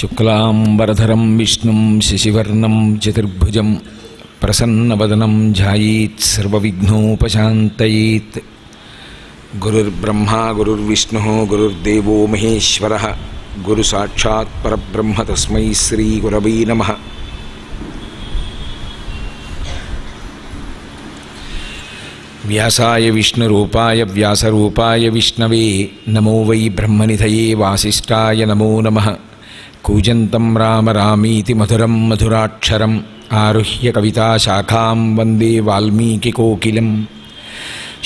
శుక్లాంబరధరం విష్ణుం శశివర్ణం చతుర్భుజం ప్రసన్నవదనం ధ్యాయేత్ సర్వవిఘ్నోపశాంతయేత్. గురుర్బ్రహ్మా గురుర్విష్ణుః గురుర్దేవో మహేశ్వరః గురు సాక్షాత్ పరబ్రహ్మ తస్మై శ్రీ గురవే నమః. వ్యాసాయ విష్ణురూపాయ వ్యాసరూపాయ విష్ణవే నమో వై బ్రహ్మనిధయే వాసిష్ఠాయ నమో నమః. కూజంతం రామ రామీతి మధురం మధురాక్షరం ఆరుహ్య కవితాశాఖాం వందే వాల్మీకికోకిలం.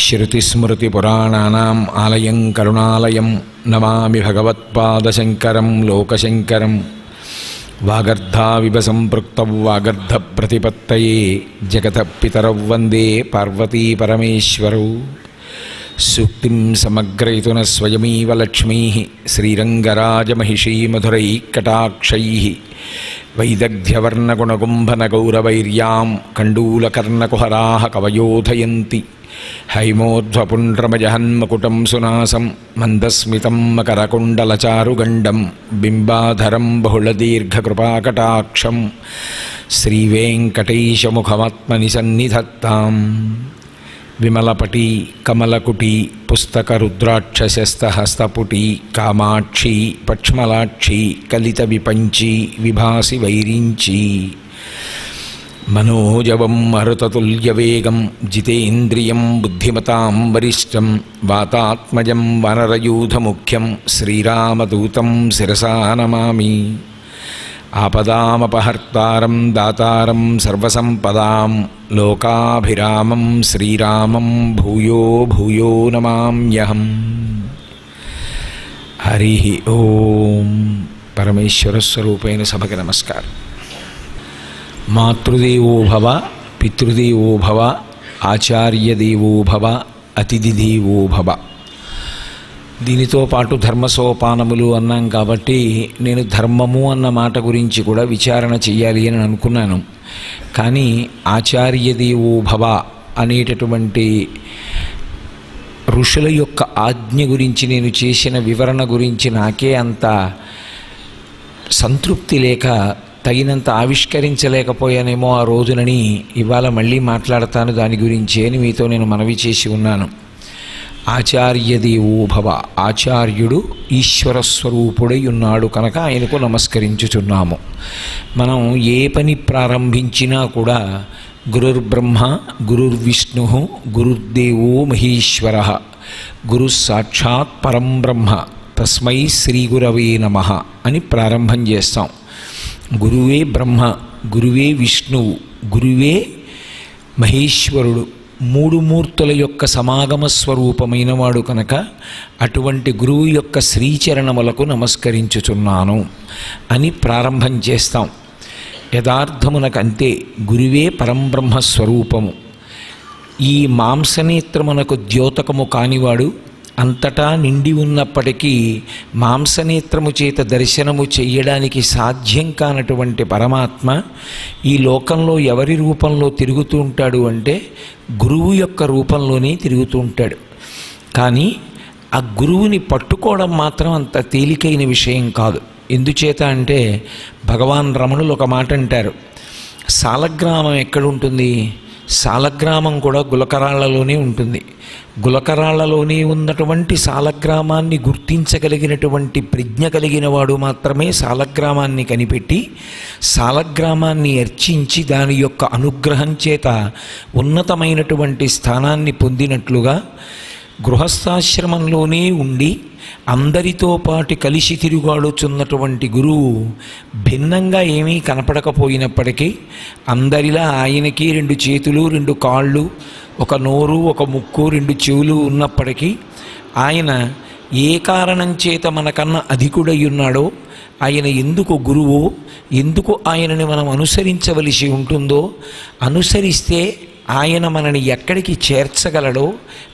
శృతిస్మృతిపురాణానాం ఆలయం కరుణాలయం నమామి భగవత్పాదశంకరం లోకశంకరం. వాగర్ధావివ సంపృక్తౌ వాగర్ధప్రతిపత్తయే జగతః పితరౌ వందే పార్వతీ పరమేశ్వరౌ. సూక్తిం సమగ్రయతున స్వయమేవ లక్ష్మీః శ్రీరంగరాజమహిషీ మధురైఃకటాక్షైః. వైదగ్ధ్యవర్ణగుణగుంభనగౌరవైర్యాం కండూలకర్ణకుహరాः కవయోధయంతి. హైమోధ్వపుండ్రమజహన్మకుటం సునాసం మందస్మితం మకరకుండలచారుగండం బింబాధరం బహుళదీర్ఘకృపాకటాక్షం. శ్రీవేంకటేశముఖమాత్మని సన్నిధత్తాం. విమలపటి కమలకుటి పుస్తకరుద్రాక్షశస్తహస్తపుటి కామాక్షి పక్ష్మలాక్షి కలిత విపంచి విభాసి వైరించి. మనోజవం మరుతతుల్యవేగం జితేంద్రియం బుద్ధిమతాం వరిష్టం వాతాత్మజం వనరయూధముఖ్యం శ్రీరామదూతం శిరసా నమామి. ఆపదామపహర్తారం దాతారం సర్వసంపదాం లోకాభిరామం శ్రీరామం భూయో భూయో నమామ్యహం. హరి ఓం. పరమేశ్వర స్వరూపైన సభకి నమస్కారం. మాతృదేవో భవ పితృదేవో భవ ఆచార్యదేవో భవ అతిథిదేవో భవ. దీనితో పాటు ధర్మసోపానములు అన్నాం కాబట్టి నేను ధర్మము అన్న మాట గురించి కూడా విచారణ చెయ్యాలి అని అనుకున్నాను. కానీ ఆచార్యదేవో భవ అనేటటువంటి ఋషుల యొక్క ఆజ్ఞ గురించి నేను చేసిన వివరణ గురించి నాకే అంత సంతృప్తి లేక తగినంత ఆవిష్కరించలేకపోయానేమో ఆ రోజునని ఇవాళ మళ్ళీ మాట్లాడతాను దాని గురించి అని మీతో నేను మనవి చేసి ఉన్నాను. ఆచార్యదేవో భవ, ఆచార్యుడు ఈశ్వర స్వరూపుడై ఉన్నాడు కనుక ఆయనకు నమస్కరించుచున్నాము. మనం ఏ పని ప్రారంభించినా కూడా గురుర్బ్రహ్మ గురుర్విష్ణు గురుర్దేవో మహేశ్వర గురు సాక్షాత్ పరం బ్రహ్మ తస్మై శ్రీ గురవే నమః అని ప్రారంభం చేస్తాం. గురువే బ్రహ్మ, గురువే విష్ణువు, గురువే మహేశ్వరుడు, మూడు మూర్తుల యొక్క సమాగమ స్వరూపమైన వాడు కనుక అటువంటి గురువు యొక్క శ్రీచరణములకు నమస్కరించుచున్నాను అని ప్రారంభం చేస్తాం. యథార్థమునకంతే గురువే పరంబ్రహ్మస్వరూపము. ఈ మాంసనేత్రమునకు ద్యోతకము కానివాడు, అంతటా నిండి ఉన్నప్పటికీ మాంసనేత్రము చేత దర్శనము చెయ్యడానికి సాధ్యం కానటువంటి పరమాత్మ ఈ లోకంలో ఎవరి రూపంలో తిరుగుతూ ఉంటాడు అంటే గురువు యొక్క రూపంలోనే తిరుగుతూ ఉంటాడు. కానీ ఆ గురువుని పట్టుకోవడం మాత్రం అంత తేలికైన విషయం కాదు. ఎందుచేత అంటే భగవాన్ రమణులు ఒక మాట అంటారు, సాలగ్రామం ఎక్కడుంటుంది? సాలగ్రామం కూడా గులకరాళ్లలోనే ఉంటుంది. గులకరాళ్లలోనే ఉన్నటువంటి సాలగ్రామాన్ని గుర్తించగలిగినటువంటి ప్రజ్ఞ కలిగిన వాడు మాత్రమే సాలగ్రామాన్ని కనిపెట్టి సాలగ్రామాన్ని అర్చించి దాని యొక్క అనుగ్రహం చేత ఉన్నతమైనటువంటి స్థానాన్ని పొందినట్లుగా గృహస్థాశ్రమంలోనే ఉండి అందరితో పాటు కలిసి తిరుగాడుచున్నటువంటి గురువు భిన్నంగా ఏమీ కనపడకపోయినప్పటికీ అందరిలా ఆయనకి 2 చేతులు 2 కాళ్ళు, ఒక నోరు, ఒక ముక్కు, 2 చెవులు ఉన్నప్పటికీ ఆయన ఏ కారణం చేత మనకన్నా అధికుడై ఉన్నాడో, ఆయన ఎందుకు గురువో, ఎందుకు ఆయనని మనం అనుసరించవలసి ఉంటుందో, అనుసరిస్తే ఆయన మనని ఎక్కడికి చేర్చగలడో,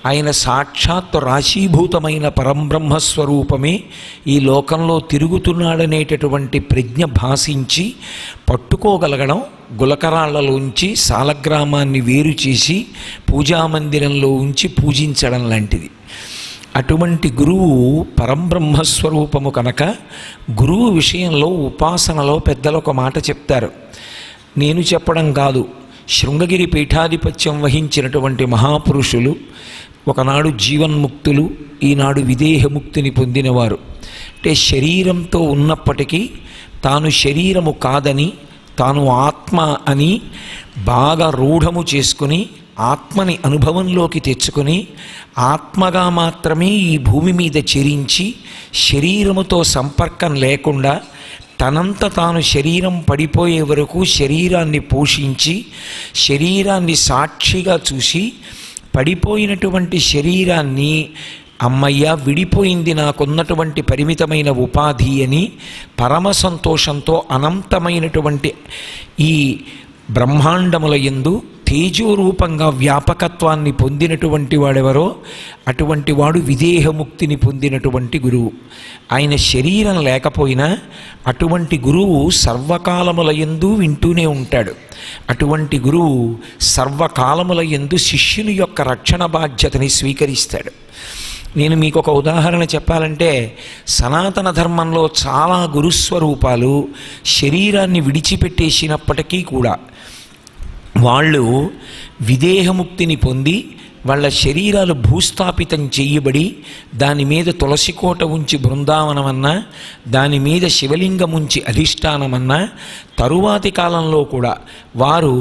ఆయన సాక్షాత్ రాశీభూతమైన పరంబ్రహ్మస్వరూపమే ఈ లోకంలో తిరుగుతున్నాడనేటటువంటి ప్రజ్ఞ భాషించి పట్టుకోగలగడం గులకరాళ్లలోంచి సాలగ్రామాన్ని వేరు చేసి పూజామందిరంలో ఉంచి పూజించడం లాంటిది. అటువంటి గురువు పరంబ్రహ్మస్వరూపము కనుక గురువు విషయంలో ఉపాసనలో పెద్దలు ఒక మాట చెప్తారు. నేను చెప్పడం కాదు, శృంగగిరి పీఠాధిపత్యం వహించినటువంటి మహాపురుషులు ఒకనాడు జీవన్ముక్తులు, ఈనాడు విదేహముక్తిని పొందినవారు. అంటే శరీరంతో ఉన్నప్పటికీ తాను శరీరము కాదని, తాను ఆత్మ అని బాగా రూఢము చేసుకుని ఆత్మని అనుభవంలోకి తెచ్చుకొని ఆత్మగా మాత్రమే ఈ భూమి మీద చెరించి శరీరముతో సంపర్కం లేకుండా తనంత తాను శరీరం పడిపోయే వరకు శరీరాన్ని పోషించి శరీరాన్ని సాక్షిగా చూసి పడిపోయినటువంటి శరీరాన్ని అమ్మయ్య విడిపోయింది నాకున్నటువంటి పరిమితమైన ఉపాధి అని పరమ సంతోషంతో అనంతమైనటువంటి ఈ బ్రహ్మాండముల యందు తేజోరూపంగా వ్యాపకత్వాన్ని పొందినటువంటి వాడెవరో అటువంటి వాడు విదేహముక్తిని పొందినటువంటి గురువు. ఆయన శరీరం లేకపోయినా అటువంటి గురువు సర్వకాలముల యందు వింటూనే ఉంటాడు. అటువంటి గురువు సర్వకాలముల యందు శిష్యుని యొక్క రక్షణ బాధ్యతని స్వీకరిస్తాడు. నేను మీకు ఒక ఉదాహరణ చెప్పాలంటే, సనాతన ధర్మంలో చాలా గురుస్వరూపాలు శరీరాన్ని విడిచిపెట్టేసినప్పటికీ కూడా వాళ్ళు విదేహముక్తిని పొంది వాళ్ళ శరీరాలు భూస్థాపితం చేయబడి దాని మీద తులసికోట ఉంచి బృందావనమన్నా, దాని మీద శివలింగం ఉంచి అధిష్టానమన్నా, తరువాతి కాలంలో కూడా వారు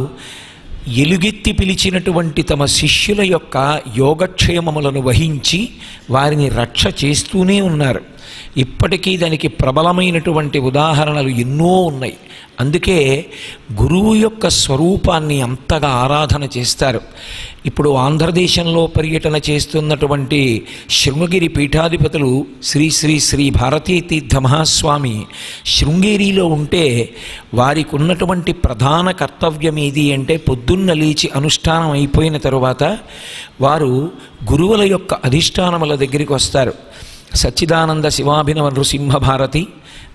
ఎలుగెత్తి పిలిచినటువంటి తమ శిష్యుల యొక్క యోగక్షేమములను వహించి వారిని రక్ష చేస్తూనే ఉన్నారు. ఇప్పటికీ దానికి ప్రబలమైనటువంటి ఉదాహరణలు ఎన్నో ఉన్నాయి. అందుకే గురువు యొక్క స్వరూపాన్ని అంతగా ఆరాధన చేస్తారు. ఇప్పుడు ఆంధ్రదేశంలో పర్యటన చేస్తున్నటువంటి శృంగగిరి పీఠాధిపతులు శ్రీ శ్రీ శ్రీ భారతీ తీర్థ మహాస్వామి శృంగేరిలో ఉంటే వారికి ఉన్నటువంటి ప్రధాన కర్తవ్యం ఏది అంటే, పొద్దున్న లేచి అనుష్ఠానం అయిపోయిన తరువాత వారు గురువుల యొక్క అధిష్టానముల దగ్గరికి వస్తారు. సచ్చిదానంద శివాభినవ నృసింహ భారతి,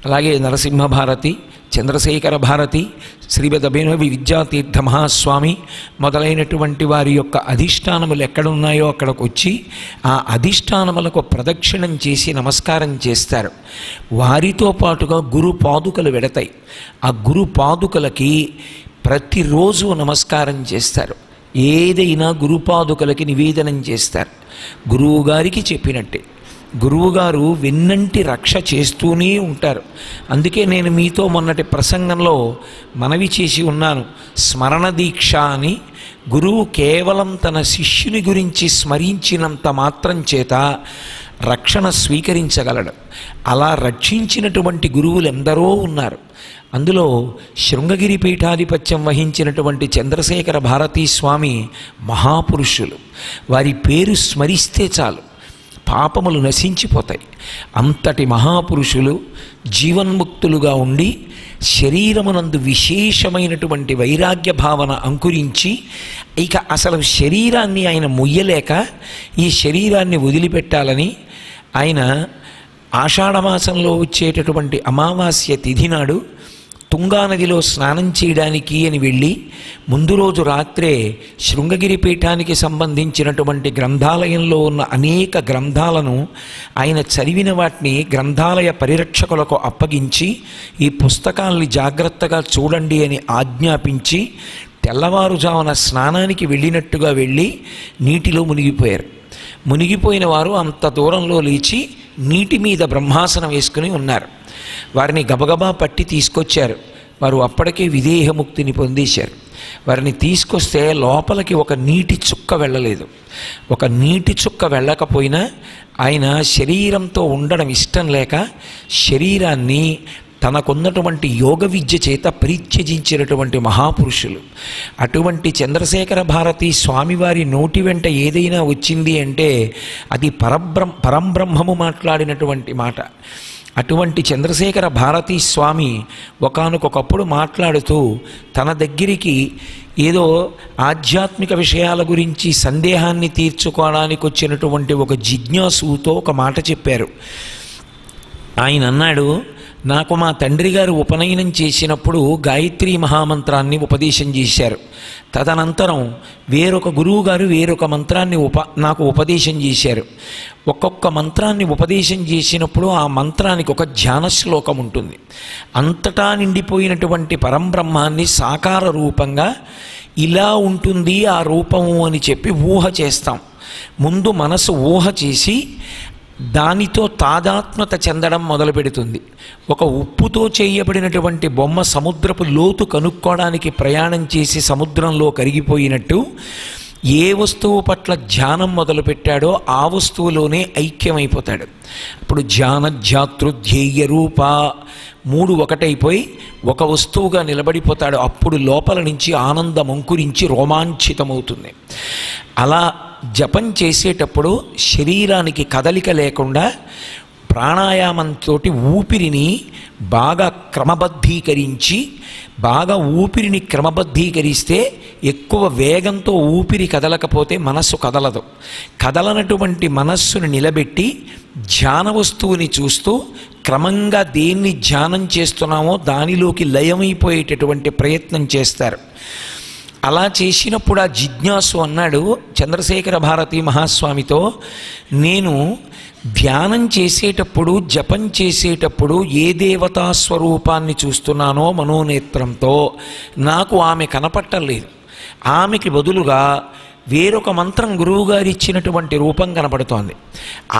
అలాగే నరసింహ భారతి, చంద్రశేఖర భారతి, శ్రీమద్ అభినవి విద్యాతీర్థ మహాస్వామి మొదలైనటువంటి వారి యొక్క అధిష్టానములు ఎక్కడున్నాయో అక్కడికి వచ్చి ఆ అధిష్టానములకు ప్రదక్షిణం చేసి నమస్కారం చేస్తారు. వారితో పాటుగా గురు పాదుకలు వెడతాయి. ఆ గురు పాదుకలకి ప్రతిరోజు నమస్కారం చేస్తారు. ఏదైనా గురుపాదుకలకి నివేదనం చేస్తారు. గురువుగారికి చెప్పినట్టే గురువుగారు వెన్నంటి రక్ష చేస్తూనే ఉంటారు. అందుకే నేను మీతో మొన్నటి ప్రసంగంలో మనవి చేసి ఉన్నాను, స్మరణ దీక్ష అని. గురువు కేవలం తన శిష్యుని గురించి స్మరించినంత మాత్రం చేత రక్షణ స్వీకరించగలడు. అలా రక్షించినటువంటి గురువులు ఎందరో ఉన్నారు. అందులో శృంగగిరి పీఠాధిపత్యం వహించినటువంటి చంద్రశేఖర భారతీ స్వామి మహాపురుషులు. వారి పేరు స్మరిస్తే చాలు పాపములు నశించిపోతాయి. అంతటి మహాపురుషులు జీవన్ముక్తులుగా ఉండి శరీరమునందు విశేషమైనటువంటి వైరాగ్య భావన అంకురించి ఇక అసలు శరీరాన్ని ఆయన మొయ్యలేక ఈ శరీరాన్ని వదిలిపెట్టాలని ఆయన ఆషాఢమాసంలో వచ్చేటటువంటి అమావాస్య తిథి నాడు తుంగానదిలో స్నానం చేయడానికి అని వెళ్ళి ముందు రోజు రాత్రే శృంగగిరి పీఠానికి సంబంధించినటువంటి గ్రంథాలయంలో ఉన్న అనేక గ్రంథాలను ఆయన చదివిన వాటిని గ్రంథాలయ పరిరక్షకులకు అప్పగించి ఈ పుస్తకాల్ని జాగ్రత్తగా చూడండి అని ఆజ్ఞాపించి తెల్లవారుజామున స్నానానికి వెళ్ళినట్టుగా వెళ్ళి నీటిలో మునిగిపోయారు. మునిగిపోయిన వారు అంత దూరంలో లేచి నీటి మీద బ్రహ్మాసనం వేసుకుని ఉన్నారు. వారిని గబగబా పట్టి తీసుకొచ్చారు. వారు అప్పటికే విదేహముక్తిని పొందేశారు. వారిని తీసుకొస్తే లోపలికి ఒక నీటి చుక్క వెళ్ళలేదు. ఒక నీటి చుక్క వెళ్ళకపోయినా ఆయన శరీరంతో ఉండడం ఇష్టం లేక శరీరాన్ని తనకున్నటువంటి యోగ విద్య చేత పరిత్యజించినటువంటి మహాపురుషులు. అటువంటి చంద్రశేఖర భారతీ స్వామివారి నోటి వెంట ఏదైనా వచ్చింది అంటే అది పరంబ్రహ్మము మాట్లాడినటువంటి మాట. అటువంటి చంద్రశేఖర భారతీ స్వామి ఒకానొకప్పుడు మాట్లాడుతూ తన దగ్గరికి ఏదో ఆధ్యాత్మిక విషయాల గురించి సందేహాన్ని తీర్చుకోవడానికి వచ్చినటువంటి ఒక జిజ్ఞాసుతో ఒక మాట చెప్పారు. ఆయన అన్నాడు, నాకు మా తండ్రి గారు ఉపనయనం చేసినప్పుడు గాయత్రీ మహామంత్రాన్ని ఉపదేశం చేశారు. తదనంతరం వేరొక గురువు గారు వేరొక మంత్రాన్ని నాకు ఉపదేశం చేశారు. ఒక్కొక్క మంత్రాన్ని ఉపదేశం చేసినప్పుడు ఆ మంత్రానికి ఒక ధ్యాన శ్లోకం ఉంటుంది. అంతటా నిండిపోయినటువంటి పరంబ్రహ్మాన్ని సాకార రూపంగా ఇలా ఉంటుంది ఆ రూపము అని చెప్పి ఊహ చేస్తాం. ముందు మనసు ఊహ చేసి దానితో తాదాత్మ్యత చెందడం మొదలు పెడుతుంది. ఒక ఉప్పుతో చేయబడినటువంటి బొమ్మ సముద్రపు లోతు కనుక్కోవడానికి ప్రయాణం చేసి సముద్రంలో కరిగిపోయినట్టు ఏ వస్తువు పట్ల ధ్యానం మొదలుపెట్టాడో ఆ వస్తువులోనే ఐక్యమైపోతాడు. అప్పుడు ధ్యానధ్యాతృధ్యేయ రూప మూడు ఒకటైపోయి ఒక వస్తువుగా నిలబడిపోతాడు. అప్పుడు లోపల నుంచి ఆనందం అంకురించి రోమాంచితమవుతుంది. అలా జపం చేసేటప్పుడు శరీరానికి కదలిక లేకుండా ప్రాణాయామంతో ఊపిరిని బాగా క్రమబద్ధీకరించి, బాగా ఊపిరిని క్రమబద్ధీకరిస్తే ఎక్కువ వేగంతో ఊపిరి కదలకపోతే మనస్సు కదలదు. కదలనటువంటి మనస్సును నిలబెట్టి ధ్యాన వస్తువుని చూస్తూ క్రమంగా దేన్ని ధ్యానం చేస్తున్నామో దానిలోకి లయమైపోయేటటువంటి ప్రయత్నం చేస్తారు. అలా చేసినప్పుడు ఆ జిజ్ఞాసు అన్నాడు చంద్రశేఖర భారతీ మహాస్వామితో, నేను ధ్యానం చేసేటప్పుడు జపం చేసేటప్పుడు ఏ దేవతా స్వరూపాన్ని చూస్తున్నానో మనోనేత్రంతో నాకు ఆమె కనపట్టలేదు. ఆమెకి బదులుగా వేరొక మంత్రం గురువుగారు ఇచ్చినటువంటి రూపం కనపడుతోంది.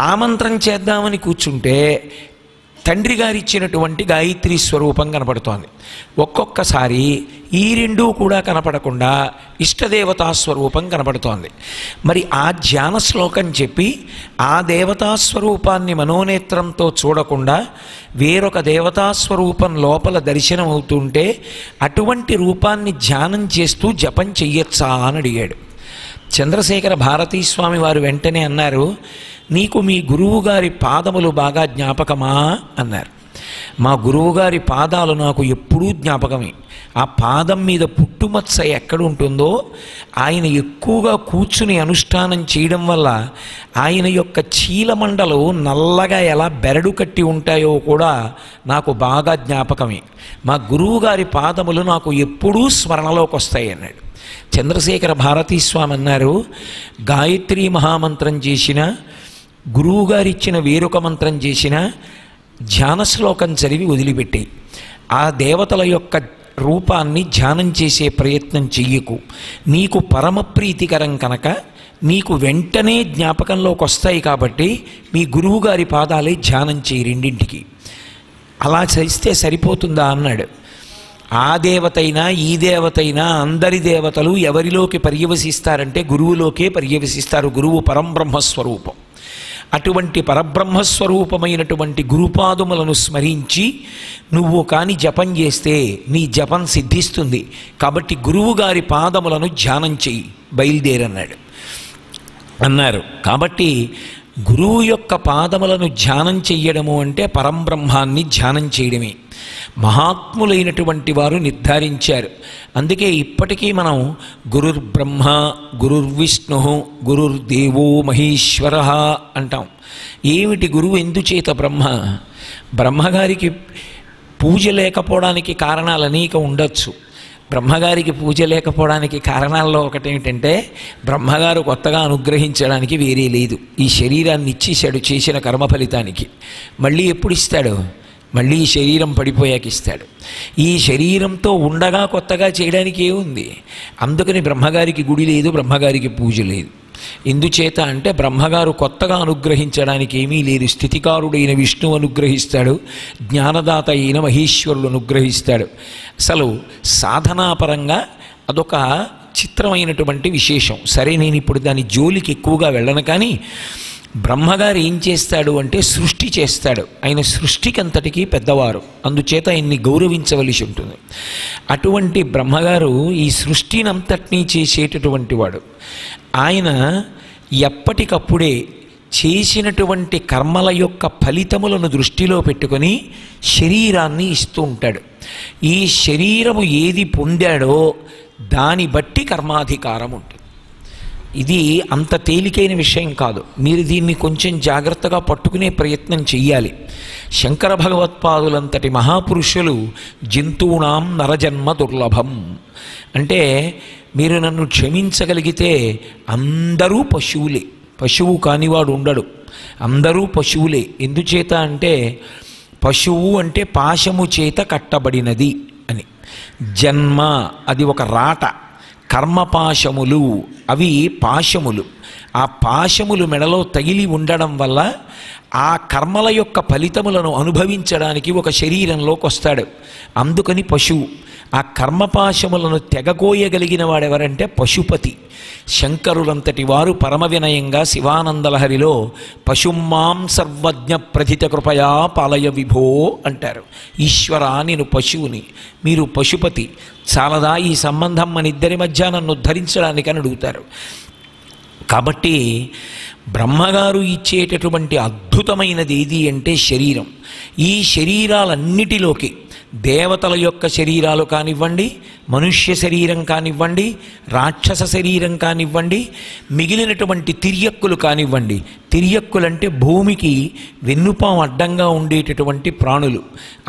ఆ మంత్రం చేద్దామని కూర్చుంటే తండ్రి గారు ఇచ్చినటువంటి గాయత్రి స్వరూపం కనపడుతోంది. ఒక్కొక్కసారి ఈ రెండూ కూడా కనపడకుండా ఇష్టదేవతా స్వరూపం కనపడుతోంది. మరి ఆ ధ్యాన శ్లోకం చెప్పి ఆ దేవతా స్వరూపాన్ని మనోనేత్రంతో చూడకుండా వేరొక దేవతా స్వరూపం లోపల దర్శనం అవుతుంటే అటువంటి రూపాన్ని ధ్యానం చేస్తూ జపం చెయ్యొచ్చా అని అడిగాడు. చంద్రశేఖర భారతీ స్వామి వారు వెంటనే అన్నారు, నీకు మీ గురువుగారి పాదములు బాగా జ్ఞాపకమా అన్నారు. మా గురువుగారి పాదాలు నాకు ఎప్పుడూ జ్ఞాపకమే. ఆ పాదం మీద పుట్టుమచ్చ ఎక్కడ ఉంటుందో, ఆయన ఎక్కువగా కూర్చుని అనుష్ఠానం చేయడం వల్ల ఆయన యొక్క చీలమండలు నల్లగా ఎలా బెరడు కట్టి ఉంటాయో కూడా నాకు బాగా జ్ఞాపకమే. మా గురువుగారి పాదములు నాకు ఎప్పుడూ స్మరణలోకి వస్తాయి అన్నాడు. చంద్రశేఖర భారతీ స్వామి అన్నారు, గాయత్రీ మహామంత్రం చేసిన, గురువుగారు ఇచ్చిన వేరొక మంత్రం చేసిన ధ్యాన శ్లోకం చదివి వదిలిపెట్టి ఆ దేవతల యొక్క రూపాన్ని ధ్యానం చేసే ప్రయత్నం చెయ్యకు. నీకు పరమ ప్రీతికరం కనుక నీకు వెంటనే జ్ఞాపకంలోకి వస్తాయి కాబట్టి మీ గురువుగారి పాదాలే ధ్యానం చేయి రెండింటికి. అలా చేస్తే సరిపోతుందా అన్నాడు. ఆ దేవతైనా ఈ దేవతైనా అందరి దేవతలు ఎవరిలోకి పర్యవసిస్తారంటే గురువులోకే పర్యవసిస్తారు. గురువు పరంబ్రహ్మస్వరూపం. అటువంటి పరబ్రహ్మస్వరూపమైనటువంటి గురుపాదములను స్మరించి నువ్వు కాని జపం చేస్తే నీ జపం సిద్ధిస్తుంది. కాబట్టి గురువుగారి పాదములను ధ్యానం చెయ్యి, బయలుదేరన్నాడు అన్నారు. కాబట్టి గురువు యొక్క పాదములను ధ్యానం చెయ్యడము అంటే పరంబ్రహ్మాన్ని ధ్యానం చేయడమే. మహాత్ములైనటువంటి వారు నిర్ధారించారు. అందుకే ఇప్పటికీ మనం గురుర్బ్రహ్మ గురుర్విష్ణు గురుర్దేవో మహేశ్వర అంటాం. ఏమిటి గురువు ఎందుచేత బ్రహ్మ? బ్రహ్మగారికి పూజ లేకపోవడానికి కారణాలు అనేక ఉండొచ్చు. బ్రహ్మగారికి పూజ లేకపోవడానికి కారణాల్లో ఒకటేమిటంటే బ్రహ్మగారు కొత్తగా అనుగ్రహించడానికి వేరే లేదు. ఈ శరీరాన్ని ఇచ్చేశాడు చేసిన కర్మ ఫలితానికి. మళ్ళీ ఎప్పుడు ఇస్తాడు? మళ్ళీ ఈ శరీరం పడిపోయాక ఇస్తాడు. ఈ శరీరంతో ఉండగా కొత్తగా చేయడానికి ఏముంది? అందుకని బ్రహ్మగారికి గుడి లేదు, బ్రహ్మగారికి పూజ లేదు. ఎందుచేత అంటే బ్రహ్మగారు కొత్తగా అనుగ్రహించడానికి ఏమీ లేదు. స్థితికారుడైన విష్ణువు అనుగ్రహిస్తాడు, జ్ఞానదాత అయిన మహేశ్వరుడు అనుగ్రహిస్తాడు. అసలు సాధనాపరంగా అదొక చిత్రమైనటువంటి విశేషం. సరే, నేను ఇప్పుడు దాని జోలికి ఎక్కువగా వెళ్ళను. కానీ బ్రహ్మగారు ఏం చేస్తాడు అంటే సృష్టి చేస్తాడు. ఆయన సృష్టికి అంతటికీ పెద్దవారు, అందుచేత ఆయన్ని గౌరవించవలసి ఉంటుంది. అటువంటి బ్రహ్మగారు ఈ సృష్టిని అంతటినీ చేసేటటువంటి వాడు. ఆయన ఎప్పటికప్పుడే చేసినటువంటి కర్మల యొక్క ఫలితములను దృష్టిలో పెట్టుకొని శరీరాన్ని ఇస్తూ ఉంటాడు. ఈ శరీరము ఏది పొందాడో దాన్ని బట్టి కర్మాధికారం ఉంటుంది. ఇది అంత తేలికైన విషయం కాదు. మీరు దీన్ని కొంచెం జాగ్రత్తగా పట్టుకునే ప్రయత్నం చెయ్యాలి. శంకర భగవత్పాదులంతటి మహాపురుషులు జంతువునాం నరజన్మ దుర్లభం అంటే, మీరు నన్ను క్షమించగలిగితే అందరూ పశువులే, పశువు కానివాడు ఉండడు, అందరూ పశువులే. ఎందుచేత అంటే పశువు అంటే పాశము చేత కట్టబడినది అని. జన్మ అది ఒక రాట, కర్మపాశములు అవి పాశములు. ఆ పాశములు మెడలో తగిలి ఉండడం వల్ల ఆ కర్మల యొక్క ఫలితములను అనుభవించడానికి ఒక శరీరంలోకి వస్తాడు. అందుకని పశువు. ఆ కర్మపాశములను తెగకోయగలిగిన వాడెవరంటే పశుపతి. శంకరులంతటి వారు పరమ వినయంగా శివానందలహరిలో పశుమాం సర్వజ్ఞ ప్రథిత కృపయా పాలయ విభో అంటారు. ఈశ్వరా నేను పశువుని, మీరు పశుపతి, చాలదా ఈ సంబంధం మన ఇద్దరి మధ్య నన్ను ఉద్ధరించడానికి అని అడుగుతారు. కాబట్టి బ్రహ్మగారు ఇచ్చేటటువంటి అద్భుతమైనది ఏది అంటే శరీరం. ఈ శరీరాలన్నిటిలోకి దేవతల యొక్క శరీరాలు కానివ్వండి, మనుష్య శరీరం కానివ్వండి, రాక్షస శరీరం కానివ్వండి, మిగిలినటువంటి తిర్యక్కులు కానివ్వండి. తిర్యక్కులంటే భూమికి వెన్నుపాం అడ్డంగా ఉండేటటువంటి ప్రాణులు,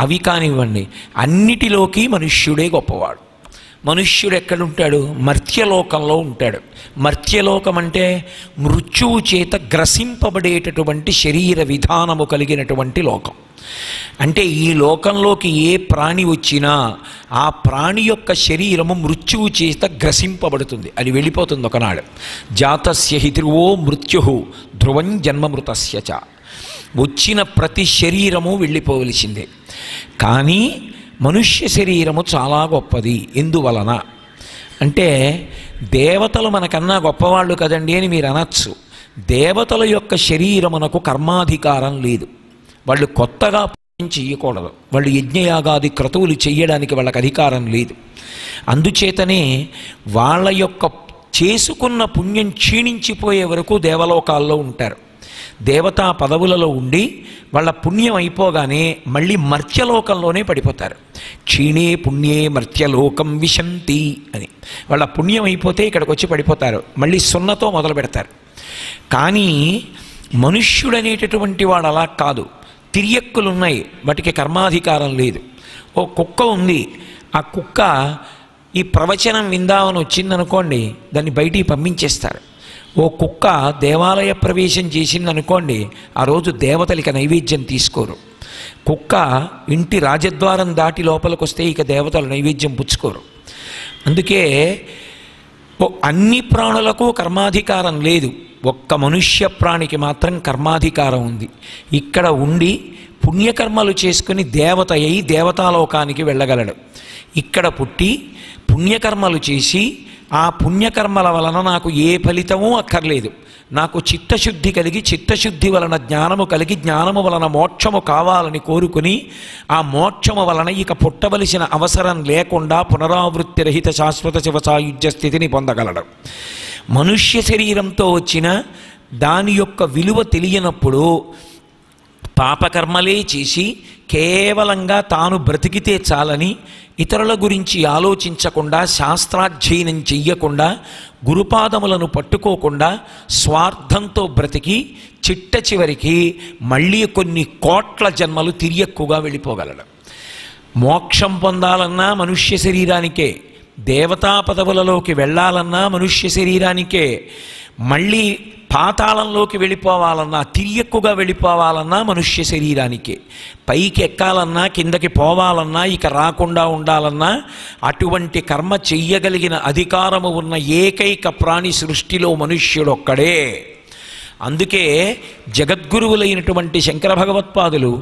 అవి కానివ్వండి, అన్నిటిలోకి మనుష్యుడే గొప్పవాడు. మనుష్యుడు ఎక్కడుంటాడు? మర్త్యలోకంలో ఉంటాడు. మర్త్యలోకం అంటే మృత్యువు చేత గ్రసింపబడేటటువంటి శరీర విధానము కలిగినటువంటి లోకం. అంటే ఈ లోకంలోకి ఏ ప్రాణి వచ్చినా ఆ ప్రాణి యొక్క శరీరము మృత్యువు చేత గ్రసింపబడుతుంది, అది వెళ్ళిపోతుంది ఒకనాడు. జాతస్య హి ధ్రువో మృత్యు ధ్రువం జన్మమృతస్య చ. వచ్చిన ప్రతి శరీరము వెళ్ళిపోవలసిందే. కానీ మనుష్య శరీరము చాలా గొప్పది. ఎందువలన అంటే దేవతలు మనకన్నా గొప్పవాళ్ళు కదండి అని మీరు అనొచ్చు. దేవతల యొక్క శరీరమునకు కర్మాధికారం లేదు. వాళ్ళు కొత్తగా చెయ్యకూడదు, వాళ్ళు యజ్ఞయాగాది క్రతువులు చెయ్యడానికి వాళ్ళకి అధికారం లేదు. అందుచేతనే వాళ్ళ యొక్క చేసుకున్న పుణ్యం క్షీణించిపోయే వరకు దేవలోకాల్లో ఉంటారు. దేవతా పదవులలో ఉండి వాళ్ళ పుణ్యం అయిపోగానే మళ్ళీ మర్త్యలోకంలోనే పడిపోతారు. క్షీణే పుణ్యే మర్త్యలోకం విశంతి అని. వాళ్ళ పుణ్యం అయిపోతే ఇక్కడికి వచ్చి పడిపోతారు, మళ్ళీ సున్నతో మొదలు పెడతారు. కానీ మనుష్యుడనేటటువంటి వాడు అలా కాదు. తిర్యక్కులు ఉన్నాయి, వాటికి కర్మాధికారం లేదు. ఓ కుక్క ఉంది, ఆ కుక్క ఈ ప్రవచనం విందామని వచ్చిందనుకోండి, దాన్ని బయటికి పంపించేస్తారు. ఓ కుక్క దేవాలయ ప్రవేశం చేసిందనుకోండి, ఆ రోజు దేవతలకి నైవేద్యం తీసుకోరు. కుక్క ఇంటి రాజద్వారం దాటి లోపలికి వస్తే ఇక దేవతలు నైవేద్యం పుచ్చుకోరు. అందుకే అన్ని ప్రాణులకు కర్మాధికారం లేదు, ఒక్క మనుష్య ప్రాణికి మాత్రం కర్మాధికారం ఉంది. ఇక్కడ ఉండి పుణ్యకర్మలు చేసుకుని దేవత అయి దేవతాలోకానికి వెళ్ళగలడు. ఇక్కడ పుట్టి పుణ్యకర్మలు చేసి ఆ పుణ్యకర్మల వలన నాకు ఏ ఫలితమూ అక్కర్లేదు, నాకు చిత్తశుద్ధి కలిగి చిత్తశుద్ధి వలన జ్ఞానము కలిగి జ్ఞానము వలన మోక్షము కావాలని కోరుకుని ఆ మోక్షము వలన ఇక పుట్టవలసిన అవసరం లేకుండా పునరావృత్తి రహిత శాశ్వత శివ సాయుధ్య స్థితిని పొందగలడు. మనుష్య శరీరంతో వచ్చిన దాని యొక్క విలువ తెలియనప్పుడు పాపకర్మలే చేసి కేవలంగా తాను బ్రతికితే చాలని ఇతరుల గురించి ఆలోచించకుండా, శాస్త్రాధ్యయనం చెయ్యకుండా, గురుపాదములను పట్టుకోకుండా స్వార్థంతో బ్రతికి చిట్ట చివరికి మళ్ళీ కొన్ని కోట్ల జన్మలు తిరియక్కుగా వెళ్ళిపోగలడు. మోక్షం పొందాలన్నా మనుష్య శరీరానికే, దేవతా పదవులలోకి వెళ్ళాలన్నా మనుష్య శరీరానికే, మళ్ళీ పాతాళంలోకి వెళ్ళిపోవాలన్నా తిరియక్కుగా వెళ్ళిపోవాలన్నా మనుష్య శరీరానికే, పైకి ఎక్కాలన్నా కిందకి పోవాలన్నా ఇక రాకుండా ఉండాలన్నా అటువంటి కర్మ చెయ్యగలిగిన అధికారము ఉన్న ఏకైక ప్రాణి సృష్టిలో మనుష్యుడొక్కడే. అందుకే జగద్గురువులైనటువంటి శంకర భగవత్పాదులు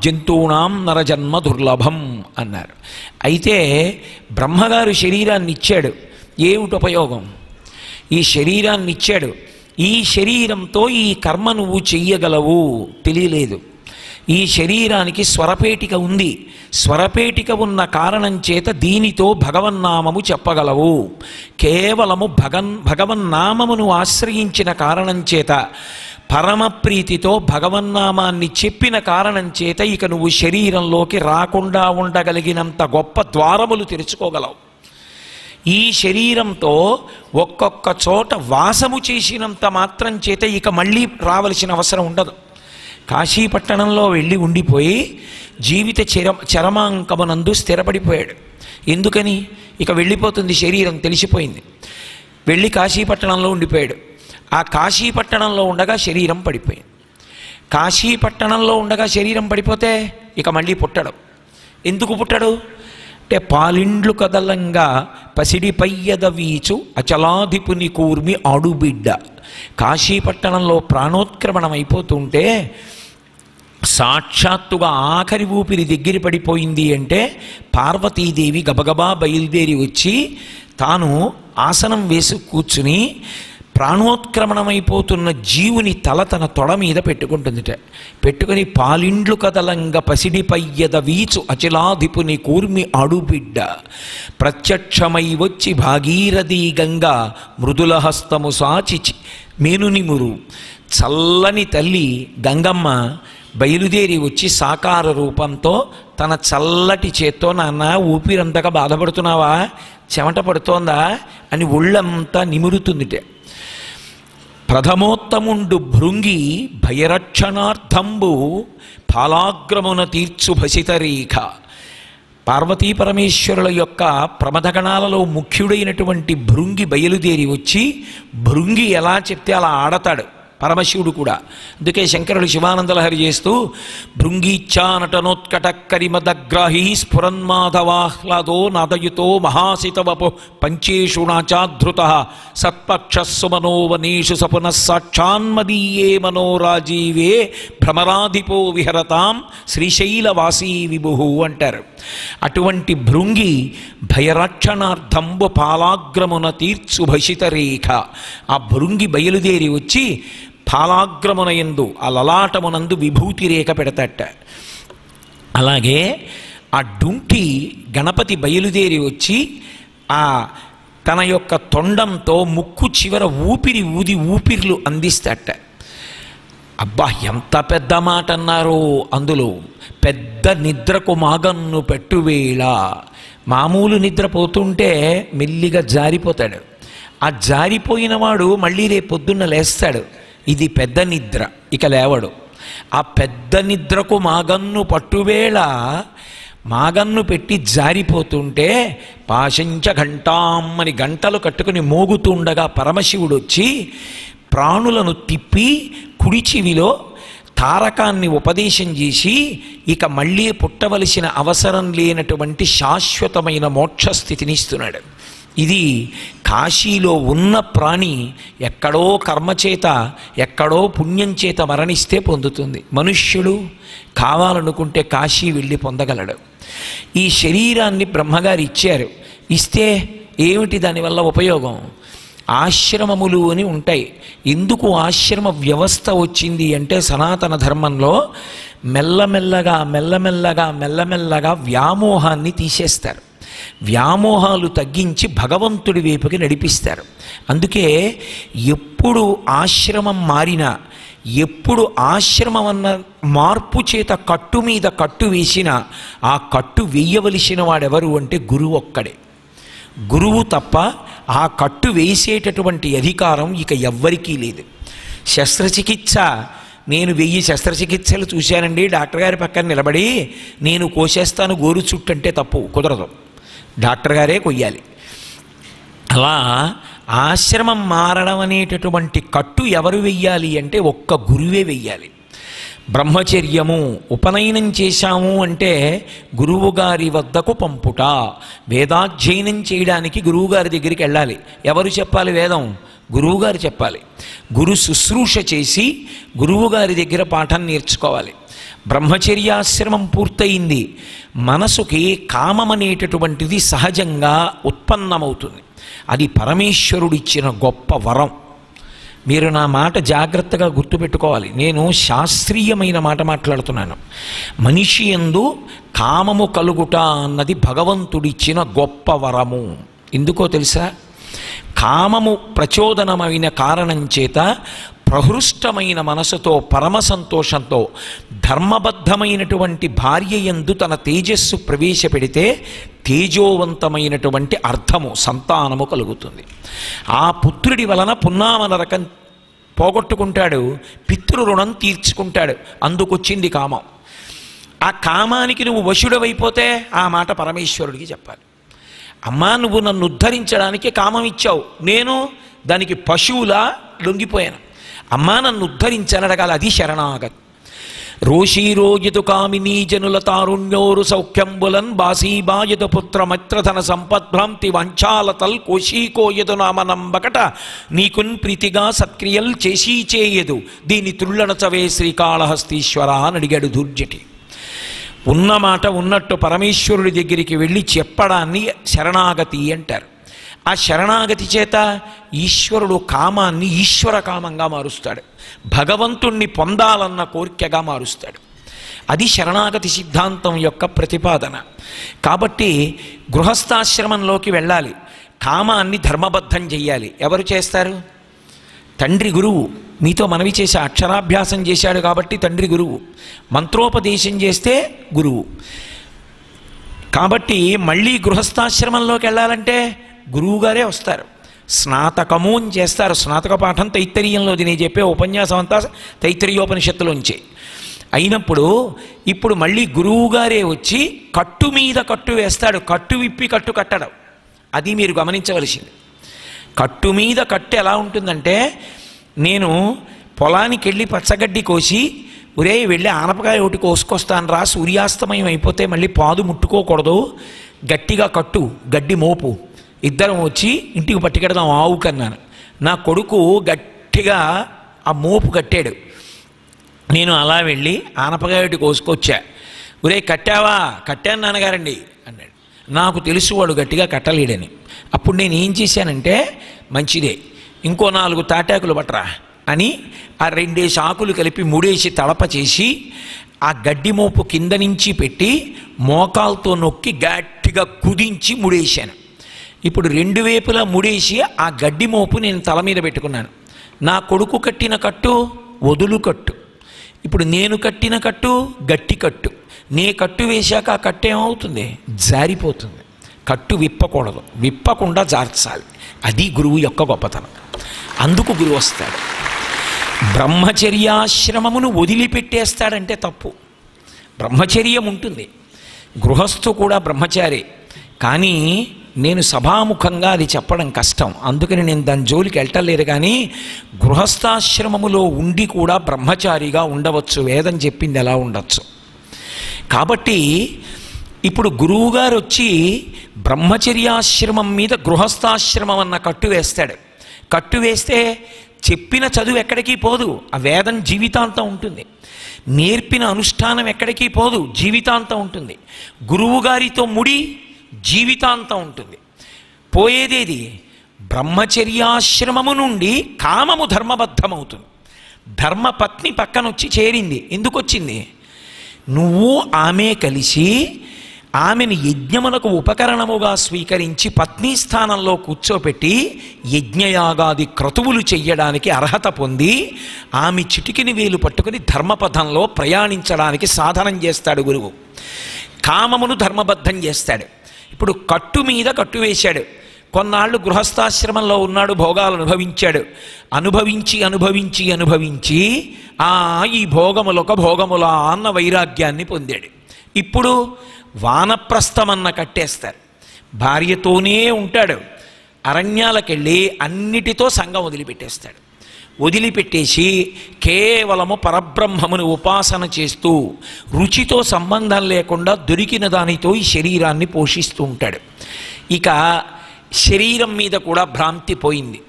జంతువునాం నరజన్మ దుర్లభం అన్నారు. అయితే బ్రహ్మగారు శరీరాన్ని ఇచ్చాడు, ఏమిటి ఉపయోగం? ఈ శరీరాన్ని ఇచ్చాడు, ఈ శరీరంతో ఈ కర్మ నువ్వు చెయ్యగలవు తెలియలేదు. ఈ శరీరానికి స్వరపేటిక ఉంది, స్వరపేటిక ఉన్న కారణం చేత దీనితో భగవన్నామము చెప్పగలవు. కేవలము భగవన్నామమును ఆశ్రయించిన కారణం చేత, పరమప్రీతితో భగవన్నామాన్ని చెప్పిన కారణం చేత ఇక నువ్వు శరీరంలోకి రాకుండా ఉండగలిగినంత గొప్ప ద్వారములు తెరుచుకోగలవు. ఈ శరీరంతో ఒక్కొక్క చోట వాసము చేసినంత మాత్రం చేత ఇక మళ్ళీ రావలసిన అవసరం ఉండదు. కాశీపట్టణంలో వెళ్ళి ఉండిపోయి జీవిత చరమాంకమునందు స్థిరపడిపోయాడు. ఎందుకని? ఇక వెళ్ళిపోతుంది శరీరం, తెలిసిపోయింది. వెళ్ళి కాశీపట్టణంలో ఉండిపోయాడు. ఆ కాశీపట్టణంలో ఉండగా శరీరం పడిపోయింది. కాశీపట్టణంలో ఉండగా శరీరం పడిపోతే ఇక మళ్ళీ పుట్టడు. ఎందుకు పుట్టడు అంటే పాలిండ్లు కదలంగా పసిడి పయ్యద వీచు అచలాధిపుని కూర్మి ఆడుబిడ్డ. కాశీపట్టణంలో ప్రాణోత్క్రమణం అయిపోతుంటే సాక్షాత్తుగా ఆఖరి ఊపిరి దగ్గర పడిపోయింది అంటే పార్వతీదేవి గబగబా బయలుదేరి వచ్చి తాను ఆసనం వేసి కూర్చుని ప్రాణోత్క్రమణమైపోతున్న జీవుని తల తన తొడ మీద పెట్టుకుంటుందిట. పెట్టుకుని పాలిండ్లు కదలంగ పసిడి పయ్యద వీచు అచలాధిపుని కూర్మి ఆడుబిడ్డ ప్రత్యక్షమై వచ్చి భాగీరథీ గంగా మృదుల హస్తము సాచి మేనునిమురు. చల్లని తల్లి గంగమ్మ బయలుదేరి వచ్చి సాకార రూపంతో తన చల్లటి చేత్తో, నాన్న ఊపిరంతగా బాధపడుతున్నావా, చెమట పడుతోందా అని ఒళ్ళంతా నిమురుతుందిట. ప్రథమోత్తముండు భృంగి భయరక్షణార్థంబు ఫాలాగ్రమున తీర్చు భసితరేఖ. పార్వతీ పరమేశ్వరుల యొక్క ప్రమథగణాలలో ముఖ్యుడైనటువంటి భృంగి బయలుదేరి వచ్చి, భృంగి ఎలా చెప్తే అలా ఆడతాడు పరమశివుడు కూడా. అందుకే శంకరుడు శివానందలహరి చేస్తూ భృంగీచ్ఛా నటనోత్కట కరిమదగ్రాహీ స్ఫురన్మాధవాహ్లాదో నాదయుతో మహాసితవపు పంచేషు నాచాధృత సత్పక్షస్సు మనోవనేషు సపునః సాక్షాన్మదీయే మనోరాజీవే భ్రమరాధిపో విహరతాం శ్రీశైలవాసీ విభు అంటారు. అటువంటి భృంగి భయరక్షణార్థంబు పాలాగ్రమున తీర్చు భసితరేఖ. ఆ భృంగి బయలుదేరి వచ్చి పాలాగ్రమునయందు ఆ లలాటమునందు విభూతి రేఖ పెడతట. అలాగే ఆ డుంకి గణపతి బయలుదేరి వచ్చి ఆ తన యొక్క తొండంతో ముక్కు చివర ఊపిరి ఊది ఊపిర్లు అందిస్తట. అబ్బా, ఎంత పెద్ద మాట అన్నారో! అందులో పెద్ద నిద్రకు మాగన్ను పెట్టువేళ. మామూలు నిద్రపోతుంటే మెల్లిగా జారిపోతాడు. ఆ జారిపోయిన వాడు మళ్ళీ రేపు పొద్దున్న లేస్తాడు. ఇది పెద్ద నిద్ర, ఇక లేవడు. ఆ పెద్ద నిద్రకు మాగన్ను పట్టువేళ మాగన్ను పెట్టి జారిపోతుంటే పాశంచ ఘంటాం అని గంటలు కట్టుకుని మోగుతుండగా పరమశివుడు వచ్చి ప్రాణులను తిప్పి కుడి చెవిలో తారకాన్ని ఉపదేశం చేసి ఇక మళ్ళీ పుట్టవలసిన అవసరం లేనటువంటి శాశ్వతమైన మోక్షస్థితిని ఇస్తున్నాడు. ఇది కాశీలో ఉన్న ప్రాణి ఎక్కడో కర్మచేత ఎక్కడో పుణ్యం చేత మరణిస్తే పొందుతుంది. మనుష్యుడు కావాలనుకుంటే కాశీ వెళ్ళి పొందగలడు. ఈ శరీరాన్ని బ్రహ్మగారు ఇచ్చారు. ఇస్తే ఏమిటి దానివల్ల ఉపయోగం? ఆశ్రమములు అని ఉంటాయి. ఎందుకు ఆశ్రమ వ్యవస్థ వచ్చింది అంటే సనాతన ధర్మంలో మెల్లమెల్లగా మెల్లమెల్లగా మెల్లమెల్లగా వ్యామోహాన్ని తీసేస్తారు. వ్యామోహాలు తగ్గించి భగవంతుడి వైపుకి నడిపిస్తారు. అందుకే ఎప్పుడు ఆశ్రమం మారినా, ఎప్పుడు ఆశ్రమం అన్న మార్పు చేత కట్టు మీద కట్టు వేసినా ఆ కట్టు వేయవలసిన వాడెవరు అంటే గురువు ఒక్కడే. గురువు తప్ప ఆ కట్టు వేసేటటువంటి అధికారం ఇక ఎవ్వరికీ లేదు. శస్త్రచికిత్స, నేను 1000 శస్త్రచికిత్సలు చూశానండి డాక్టర్ గారి పక్కన నిలబడి, నేను కోసేస్తాను గోరు చుట్టు అంటే తప్పు, కుదరదు. డాక్టర్ గారే కొయ్యాలి. అలా ఆశ్రమం మారడం అనేటటువంటి కట్టు ఎవరు వెయ్యాలి అంటే ఒక్క గురువే వెయ్యాలి. బ్రహ్మచర్యము ఉపనయనం చేశాము అంటే గురువుగారి వద్దకు పంపుట. వేదాధ్యయనం చేయడానికి గురువుగారి దగ్గరికి వెళ్ళాలి. ఎవరు చెప్పాలి వేదం? గురువుగారు చెప్పాలి. గురు శుశ్రూష చేసి గురువుగారి దగ్గర పాఠం నేర్చుకోవాలి. బ్రహ్మచర్యాశ్రమం పూర్తయింది. మనసుకి కామం అనేటటువంటిది సహజంగా ఉత్పన్నమవుతుంది. అది పరమేశ్వరుడిచ్చిన గొప్ప వరం. మీరు నా మాట జాగ్రత్తగా గుర్తుపెట్టుకోవాలి. నేను శాస్త్రీయమైన మాట మాట్లాడుతున్నాను. మనిషి యందు కామము కలుగుట అన్నది భగవంతుడిచ్చిన గొప్ప వరము. ఎందుకో తెలుసా? కామము ప్రచోదనమైన కారణం చేత ప్రహృష్టమైన మనసుతో పరమ సంతోషంతో ధర్మబద్ధమైనటువంటి భార్య యందు తన తేజస్సు ప్రవేశపెడితే తేజోవంతమైనటువంటి అర్థము సంతానము కలుగుతుంది. ఆ పుత్రుడి వలన పున్నామ నరకం పోగొట్టుకుంటాడు, పితృరుణం తీర్చుకుంటాడు. అందుకొచ్చింది కామం. ఆ కామానికి నువ్వు వశుడవైపోతే ఆ మాట పరమేశ్వరుడికి చెప్పాలి. అమ్మా, నువ్వు నన్ను ఉద్ధరించడానికి కామం ఇచ్చావు, నేను దానికి పశువులా లొంగిపోయాను. అమ్మా, నన్ను ఉద్ధరించనడగాలి. అది శరణాగతి. రోషీరోజితు కామినీ జనుల తారుణ్యోరు సౌఖ్యంబులన్ బాసీబాయదు పుత్రమిత్రధన సంపద్భ్రాంతి వంచాలతల్ కోశీకోయదు నామనంబకట నీకున్ ప్రీతిగా సత్క్రియల్ చేసీ చేయదు దీని తుళ్ళనచవే శ్రీకాళహస్తీశ్వర అని అడిగాడు దుర్జటి. ఉన్నమాట ఉన్నట్టు పరమేశ్వరుడి దగ్గరికి వెళ్ళి చెప్పడాన్ని శరణాగతి అంటారు. ఆ శరణాగతి చేత ఈశ్వరుడు కామాన్ని ఈశ్వర కామంగా మారుస్తాడు, భగవంతుణ్ణి పొందాలన్న కోరికగా మారుస్తాడు. అది శరణాగతి సిద్ధాంతం యొక్క ప్రతిపాదన. కాబట్టి గృహస్థాశ్రమంలోకి వెళ్ళాలి, కామాన్ని ధర్మబద్ధం చెయ్యాలి. ఎవరు చేస్తారు? తండ్రి గురువు. మీతో మనవి చేసే అక్షరాభ్యాసం చేశాడు కాబట్టి తండ్రి గురువు, మంత్రోపదేశం చేస్తే గురువు. కాబట్టి మళ్ళీ గృహస్థాశ్రమంలోకి వెళ్ళాలంటే గురువుగారే వస్తారు. స్నాతకము అని చేస్తారు. స్నాతక పాఠం తైత్తరీయంలోది. నేను చెప్పే ఉపన్యాసం అంతా తైత్తరీయోపనిషత్తులోంచి అయినప్పుడు ఇప్పుడు మళ్ళీ గురువుగారే వచ్చి కట్టు మీద కట్టు వేస్తాడు. కట్టు విప్పి కట్టు కట్టడం, అది మీరు గమనించవలసింది. కట్టు మీద కట్టు ఎలా ఉంటుందంటే, నేను పొలానికి వెళ్ళి పచ్చగడ్డి కోసి ఒరే వెళ్ళి ఆనపకాయ ఒకటి కోసుకొస్తాను రా, సూర్యాస్తమయం అయిపోతే మళ్ళీ పాదు ముట్టుకోకూడదు, గట్టిగా కట్టు, గడ్డి మోపు, ఇద్దరం వచ్చి ఇంటికి పట్టుకెడదాం ఆవు కన్నాను. నా కొడుకు గట్టిగా ఆ మోపు కట్టాడు. నేను అలా వెళ్ళి ఆనపకాయ ఒకటి కోసుకొచ్చా. ఒరే కట్టావా? కట్టాను నాన్నగారండి అన్నాడు. నాకు తెలుసు వాడు గట్టిగా కట్టలేడని. అప్పుడు నేను ఏం చేశానంటే, మంచిదే, ఇంకో 4 తాటాకులు పట్టరా అని ఆ 2 ఆకులు కలిపి ముడేసి తడప చేసి ఆ గడ్డి మోపు కింద నుంచి పెట్టి మోకాలతో నొక్కి గట్టిగా కుదించి ముడేశాను. ఇప్పుడు 2 వైపులా ముడేసి ఆ గడ్డి మోపు నేను తల మీద పెట్టుకున్నాను. నా కొడుకు కట్టిన కట్టు వదులు కట్టు, ఇప్పుడు నేను కట్టిన కట్టు గట్టి కట్టు. నే కట్టు వేశాక ఆ కట్టు ఏమవుతుంది? జారిపోతుంది. కట్టు విప్పకూడదు, విప్పకుండా జార్చాలి. అది గురువు యొక్క గొప్పతనం. అందుకు గురువు వస్తాడు. బ్రహ్మచర్యాశ్రమమును వదిలిపెట్టేస్తాడంటే తప్పు. బ్రహ్మచర్యం ఉంటుంది, గృహస్థు కూడా బ్రహ్మచారి. కానీ నేను సభాముఖంగా అది చెప్పడం కష్టం, అందుకని నేను దాని జోలికి వెళ్ళలేదు. కానీ గృహస్థాశ్రమములో ఉండి కూడా బ్రహ్మచారిగా ఉండవచ్చు, వేదం చెప్పింది ఎలా ఉండొచ్చు. కాబట్టి ఇప్పుడు గురువుగారు వచ్చి బ్రహ్మచర్యాశ్రమం మీద గృహస్థాశ్రమం అన్న కట్టు వేస్తాడు. కట్టు వేస్తే చెప్పిన చదువు ఎక్కడికి పోదు, ఆ వేదం జీవితాంతం ఉంటుంది. నేర్పిన అనుష్ఠానం ఎక్కడికి పోదు, జీవితాంతం ఉంటుంది. గురువుగారితో ముడి జీవితాంతం ఉంటుంది. పోయేదేది? బ్రహ్మచర్యాశ్రమము నుండి కామము ధర్మబద్ధమవుతుంది. ధర్మపత్ని పక్కనొచ్చి చేరింది. ఎందుకు వచ్చింది? నువ్వు ఆమె కలిసి ఆమెను యజ్ఞమునకు ఉపకరణముగా స్వీకరించి పత్ని స్థానంలో కూర్చోపెట్టి యజ్ఞయాగాది క్రతువులు చెయ్యడానికి అర్హత పొంది ఆమె చిటికిని వేలు పట్టుకుని ధర్మపథంలో ప్రయాణించడానికి సాధనం చేస్తాడు గురువు. కామమును ధర్మబద్ధం చేస్తాడు. ఇప్పుడు కట్టు మీద కట్టు వేశాడు. కొన్నాళ్ళు గృహస్థాశ్రమంలో ఉన్నాడు, భోగాలు అనుభవించాడు. అనుభవించి అనుభవించి అనుభవించి ఈ భోగములొక భోగములా అన్న వైరాగ్యాన్ని పొందాడు. ఇప్పుడు వానప్రస్థమన్న కట్టేస్తారు. భార్యతోనే ఉంటాడు. అరణ్యాలకెళ్ళి అన్నిటితో సంఘం వదిలిపెట్టేస్తాడు. వదిలిపెట్టేసి కేవలము పరబ్రహ్మమును ఉపాసన చేస్తూ రుచితో సంబంధం లేకుండా దొరికిన దానితో ఈ శరీరాన్ని పోషిస్తూ ఉంటాడు. ఇక శరీరం మీద కూడా భ్రాంతి పోయింది.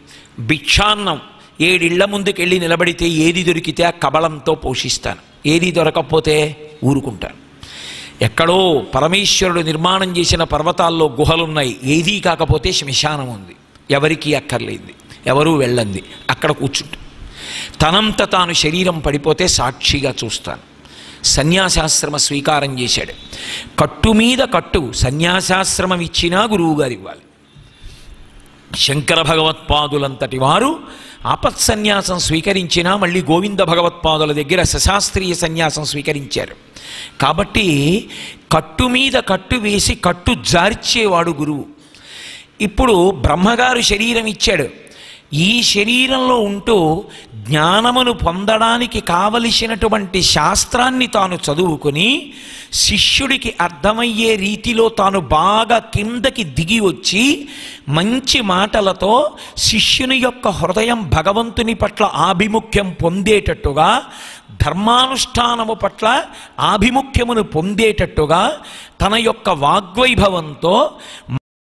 భిక్షాన్నం 7 ఇళ్ల ముందుకెళ్ళి నిలబడితే ఏది దొరికితే ఆ కబళంతో పోషిస్తాను, ఏది దొరకకపోతే ఊరుకుంటాను. ఎక్కడో పరమేశ్వరుడు నిర్మాణం చేసిన పర్వతాల్లో గుహలున్నాయి, ఏదీ కాకపోతే శ్మశానం ఉంది, ఎవరికీ అక్కర్లేంది, ఎవరూ వెళ్ళంది, అక్కడ కూర్చుంటాను. తనంత తాను శరీరం పడిపోతే సాక్షిగా చూస్తాను. సన్యాసాశ్రమ స్వీకారం చేశాడు. కట్టు మీద కట్టు, సన్యాసాశ్రమం ఇచ్చినా గురువుగారు ఇవ్వాలి. శంకర భగవత్పాదులంతటి వారు ఆపత్సన్యాసం స్వీకరించినా మళ్ళీ గోవింద భగవత్పాదుల దగ్గర సశాస్త్రీయ సన్యాసం స్వీకరించారు. కాబట్టి కట్టు మీద కట్టు వేసి కట్టు జార్చేవాడు గురువు. ఇప్పుడు బ్రహ్మగారు శరీరం ఇచ్చాడు. ఈ శరీరంలో ఉంటూ జ్ఞానమును పొందడానికి కావలసినటువంటి శాస్త్రాన్ని తాను చదువుకుని శిష్యుడికి అర్థమయ్యే రీతిలో తాను బాగా కిందకి దిగి వచ్చి మంచి మాటలతో శిష్యుని యొక్క హృదయం భగవంతుని పట్ల ఆభిముఖ్యం పొందేటట్టుగా, ధర్మానుష్ఠానము పట్ల ఆభిముఖ్యమును పొందేటట్టుగా తన యొక్క వాగ్వైభవంతో